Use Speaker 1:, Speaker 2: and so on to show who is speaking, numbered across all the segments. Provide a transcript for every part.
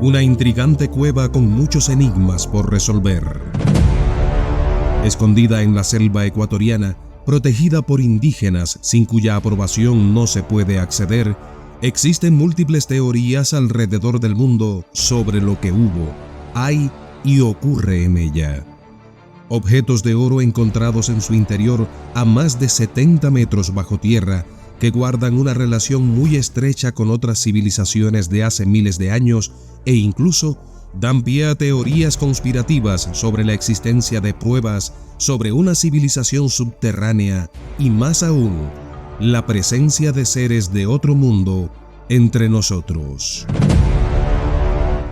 Speaker 1: Una intrigante cueva con muchos enigmas por resolver. Escondida en la selva ecuatoriana, protegida por indígenas sin cuya aprobación no se puede acceder, existen múltiples teorías alrededor del mundo sobre lo que hubo, hay y ocurre en ella. Objetos de oro encontrados en su interior a más de 70 metros bajo tierra, que guardan una relación muy estrecha con otras civilizaciones de hace miles de años e incluso dan pie a teorías conspirativas sobre la existencia de pruebas sobre una civilización subterránea y más aún, la presencia de seres de otro mundo entre nosotros.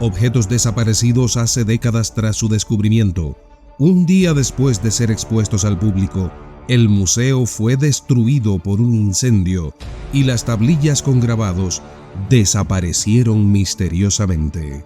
Speaker 1: Objetos desaparecidos hace décadas tras su descubrimiento. Un día después de ser expuestos al público, el museo fue destruido por un incendio y las tablillas con grabados desaparecieron misteriosamente.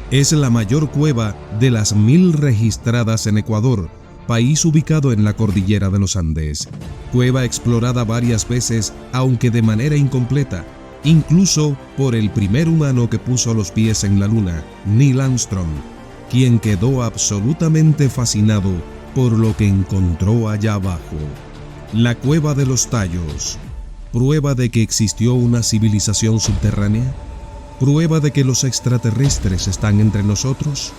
Speaker 1: Es la mayor cueva de las 1000 registradas en Ecuador, país ubicado en la cordillera de los Andes. Cueva explorada varias veces, aunque de manera incompleta, incluso por el primer humano que puso los pies en la luna, Neil Armstrong, quien quedó absolutamente fascinado por lo que encontró allá abajo. La Cueva de los Tallos. ¿Prueba de que existió una civilización subterránea? ¿Prueba de que los extraterrestres están entre nosotros?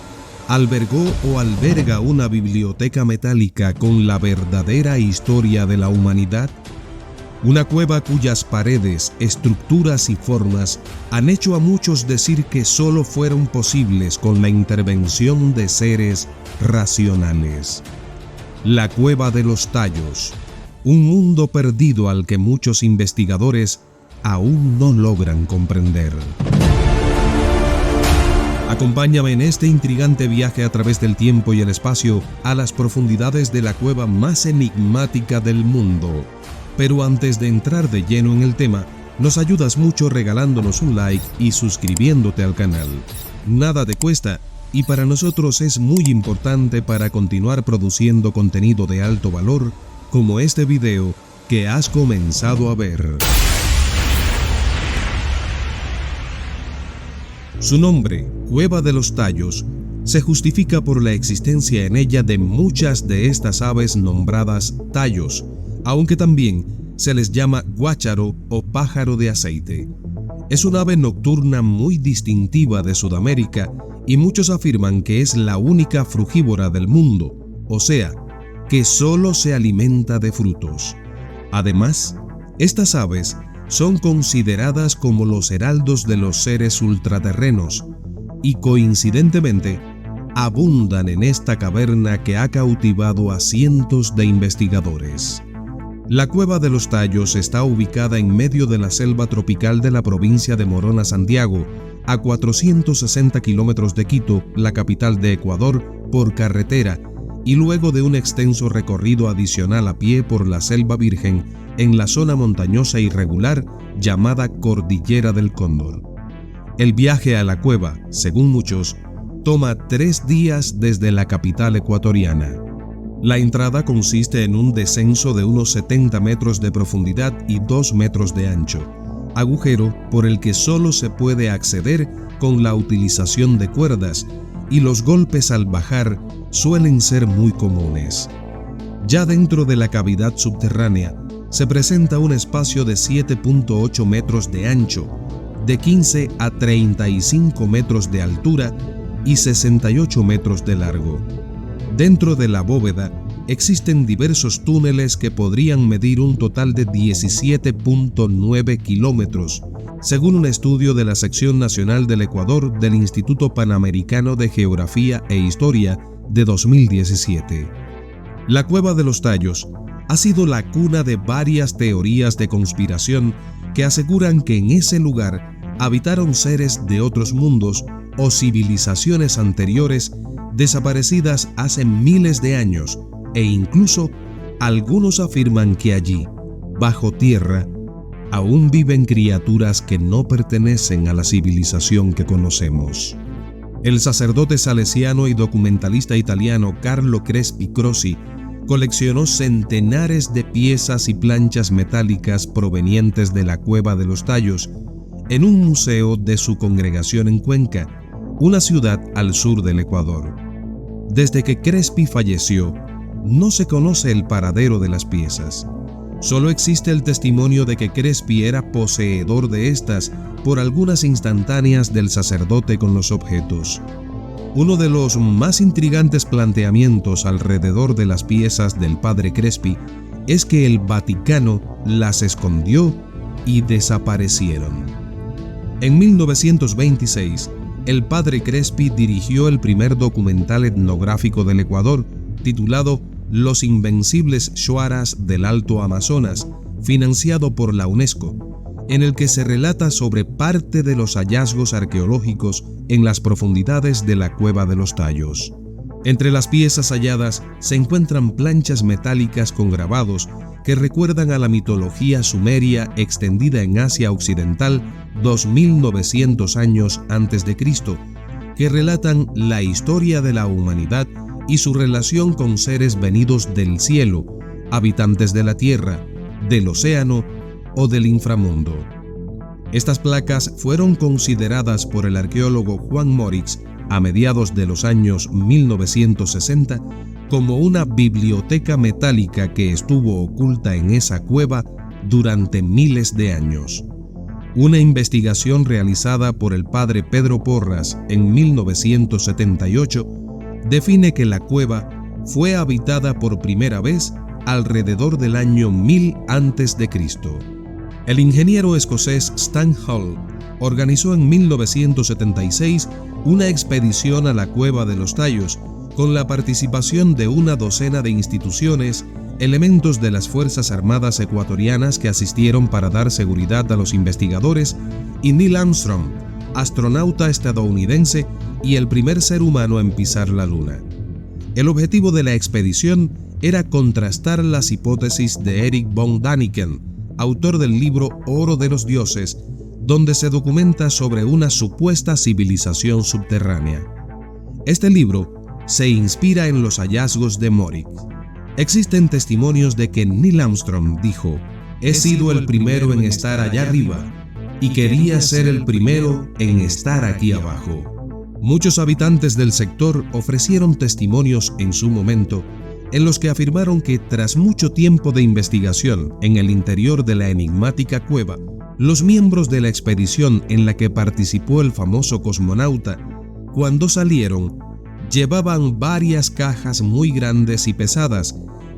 Speaker 1: ¿Albergó o alberga una biblioteca metálica con la verdadera historia de la humanidad? Una cueva cuyas paredes, estructuras y formas han hecho a muchos decir que solo fueron posibles con la intervención de seres racionales. La Cueva de los Tallos, un mundo perdido al que muchos investigadores aún no logran comprender. Acompáñame en este intrigante viaje a través del tiempo y el espacio a las profundidades de la cueva más enigmática del mundo. Pero antes de entrar de lleno en el tema, nos ayudas mucho regalándonos un like y suscribiéndote al canal. Nada te cuesta y para nosotros es muy importante para continuar produciendo contenido de alto valor como este video que has comenzado a ver. Su nombre, Cueva de los Tallos, se justifica por la existencia en ella de muchas de estas aves nombradas tallos, aunque también se les llama guácharo o pájaro de aceite. Es una ave nocturna muy distintiva de Sudamérica y muchos afirman que es la única frugívora del mundo, o sea, que solo se alimenta de frutos. Además, estas aves son consideradas como los heraldos de los seres ultraterrenos y coincidentemente abundan en esta caverna que ha cautivado a cientos de investigadores. La Cueva de los Tallos está ubicada en medio de la selva tropical de la provincia de Morona, Santiago, a 460 kilómetros de Quito, la capital de Ecuador, por carretera, y luego de un extenso recorrido adicional a pie por la Selva Virgen en la zona montañosa irregular llamada Cordillera del Cóndor. El viaje a la cueva, según muchos, toma 3 días desde la capital ecuatoriana. La entrada consiste en un descenso de unos 70 metros de profundidad y 2 metros de ancho, agujero por el que solo se puede acceder con la utilización de cuerdas, y los golpes al bajar suelen ser muy comunes. Ya dentro de la cavidad subterránea se presenta un espacio de 7.8 metros de ancho, de 15 a 35 metros de altura y 68 metros de largo. Dentro de la bóveda existen diversos túneles que podrían medir un total de 17.9 kilómetros, según un estudio de la Sección Nacional del Ecuador del Instituto Panamericano de Geografía e Historia de 2017. La Cueva de los Tallos ha sido la cuna de varias teorías de conspiración que aseguran que en ese lugar habitaron seres de otros mundos o civilizaciones anteriores desaparecidas hace miles de años, e incluso algunos afirman que allí, bajo tierra, aún viven criaturas que no pertenecen a la civilización que conocemos. El sacerdote salesiano y documentalista italiano Carlo Crespi Crossi coleccionó centenares de piezas y planchas metálicas provenientes de la Cueva de los Tallos en un museo de su congregación en Cuenca, una ciudad al sur del Ecuador. Desde que Crespi falleció, no se conoce el paradero de las piezas. Solo existe el testimonio de que Crespi era poseedor de estas por algunas instantáneas del sacerdote con los objetos. Uno de los más intrigantes planteamientos alrededor de las piezas del padre Crespi es que el Vaticano las escondió y desaparecieron. En 1926, el padre Crespi dirigió el primer documental etnográfico del Ecuador, titulado Los Invencibles Shuaras del Alto Amazonas, financiado por la UNESCO, en el que se relata sobre parte de los hallazgos arqueológicos en las profundidades de la Cueva de los Tayos. Entre las piezas halladas se encuentran planchas metálicas con grabados que recuerdan a la mitología sumeria extendida en Asia Occidental 2900 años antes de Cristo, que relatan la historia de la humanidad y su relación con seres venidos del cielo, habitantes de la tierra, del océano o del inframundo. Estas placas fueron consideradas por el arqueólogo Juan Morix a mediados de los años 1960 como una biblioteca metálica que estuvo oculta en esa cueva durante miles de años. Una investigación realizada por el padre Pedro Porras en 1978 define que la cueva fue habitada por primera vez alrededor del año 1000 a.C. El ingeniero escocés Stan Hull organizó en 1976 una expedición a la Cueva de los Tayos con la participación de una docena de instituciones, elementos de las Fuerzas Armadas ecuatorianas que asistieron para dar seguridad a los investigadores, y Neil Armstrong, astronauta estadounidense y el primer ser humano en pisar la Luna. El objetivo de la expedición era contrastar las hipótesis de Erich von Däniken, autor del libro Oro de los Dioses, donde se documenta sobre una supuesta civilización subterránea. Este libro se inspira en los hallazgos de Morix. Existen testimonios de que Neil Armstrong dijo: "He sido el primero en estar allá arriba y quería ser el primero en estar aquí abajo". Muchos habitantes del sector ofrecieron testimonios en su momento en los que afirmaron que tras mucho tiempo de investigación en el interior de la enigmática cueva, los miembros de la expedición en la que participó el famoso cosmonauta, cuando salieron, llevaban varias cajas muy grandes y pesadas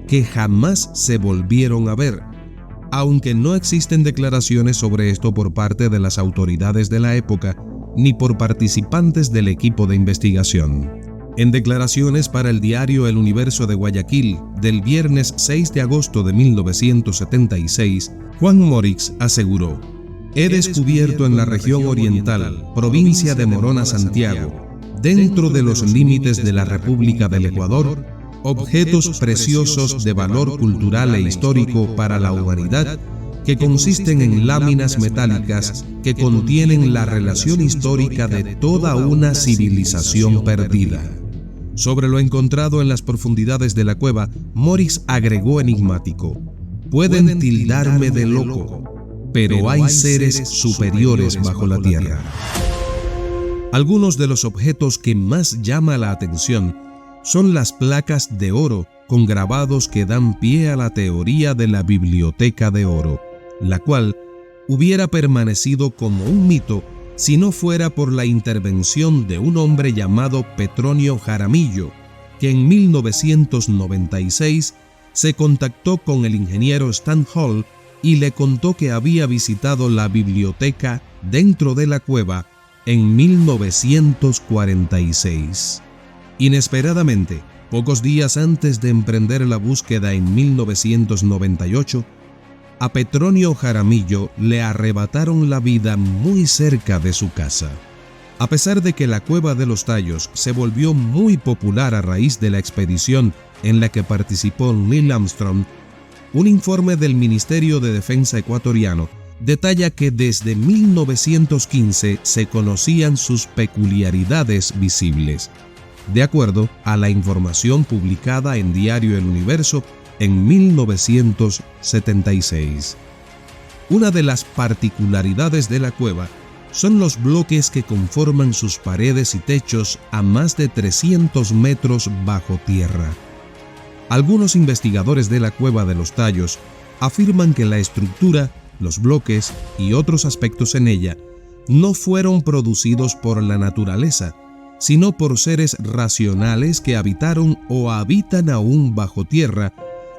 Speaker 1: que jamás se volvieron a ver, aunque no existen declaraciones sobre esto por parte de las autoridades de la época ni por participantes del equipo de investigación. En declaraciones para el diario El Universo de Guayaquil del viernes 6 de agosto de 1976, Juan Morix aseguró: "He descubierto en la región oriental, provincia de Morona, Santiago, dentro de los límites de la República del Ecuador, objetos preciosos de valor cultural e histórico para la humanidad que consisten en láminas metálicas que contienen la relación histórica de toda una civilización perdida". Sobre lo encontrado en las profundidades de la cueva, Morix agregó enigmático: "Pueden tildarme de loco, pero hay seres superiores bajo la tierra". Algunos de los objetos que más llama la atención son las placas de oro con grabados que dan pie a la teoría de la biblioteca de oro, la cual hubiera permanecido como un mito si no fuera por la intervención de un hombre llamado Petronio Jaramillo, que en 1996 se contactó con el ingeniero Stan Hull y le contó que había visitado la biblioteca dentro de la cueva en 1946. Inesperadamente, pocos días antes de emprender la búsqueda en 1998, a Petronio Jaramillo le arrebataron la vida muy cerca de su casa. A pesar de que la Cueva de los Tayos se volvió muy popular a raíz de la expedición en la que participó Neil Armstrong, un informe del Ministerio de Defensa ecuatoriano detalla que desde 1915 se conocían sus peculiaridades visibles, de acuerdo a la información publicada en Diario El Universo en 1976. Una de las particularidades de la cueva son los bloques que conforman sus paredes y techos a más de 300 metros bajo tierra. Algunos investigadores de la Cueva de los Tallos afirman que la estructura, los bloques y otros aspectos en ella no fueron producidos por la naturaleza, sino por seres racionales que habitaron o habitan aún bajo tierra,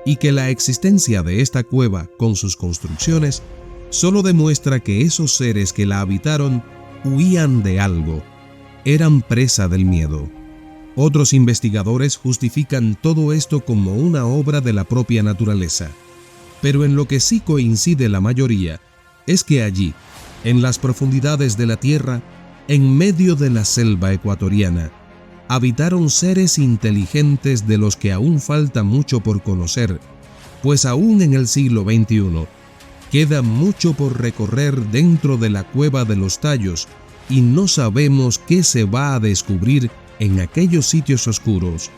Speaker 1: y que la existencia de esta cueva con sus construcciones solo demuestra que esos seres que la habitaron huían de algo, eran presa del miedo. Otros investigadores justifican todo esto como una obra de la propia naturaleza, pero en lo que sí coincide la mayoría es que allí, en las profundidades de la tierra, en medio de la selva ecuatoriana, habitaron seres inteligentes de los que aún falta mucho por conocer, pues aún en el siglo XXI queda mucho por recorrer dentro de la Cueva de los Tallos y no sabemos qué se va a descubrir en aquellos sitios oscuros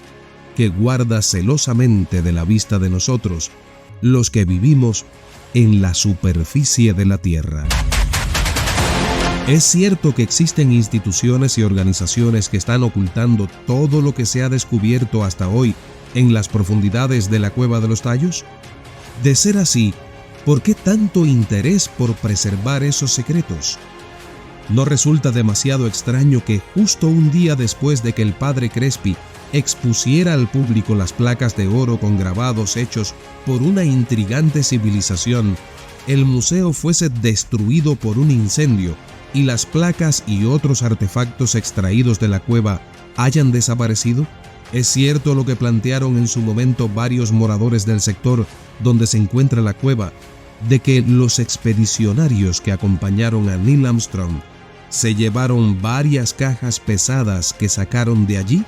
Speaker 1: que guarda celosamente de la vista de nosotros, los que vivimos en la superficie de la tierra. Es cierto que existen instituciones y organizaciones que están ocultando todo lo que se ha descubierto hasta hoy en las profundidades de la Cueva de los Tallos. De ser así, ¿por qué tanto interés por preservar esos secretos? ¿No resulta demasiado extraño que justo un día después de que el padre Crespi expusiera al público las placas de oro con grabados hechos por una intrigante civilización, el museo fuese destruido por un incendio y las placas y otros artefactos extraídos de la cueva hayan desaparecido? ¿Es cierto lo que plantearon en su momento varios moradores del sector donde se encuentra la cueva, de que los expedicionarios que acompañaron a Neil Armstrong se llevaron varias cajas pesadas que sacaron de allí?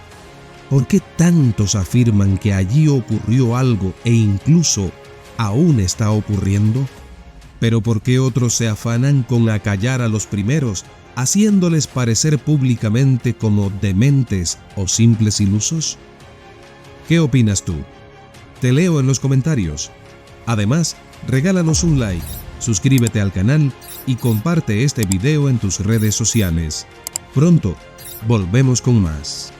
Speaker 1: ¿Por qué tantos afirman que allí ocurrió algo e incluso aún está ocurriendo? ¿Pero por qué otros se afanan con acallar a los primeros, haciéndoles parecer públicamente como dementes o simples ilusos? ¿Qué opinas tú? Te leo en los comentarios. Además, regálanos un like, suscríbete al canal y comparte este video en tus redes sociales. Pronto, volvemos con más.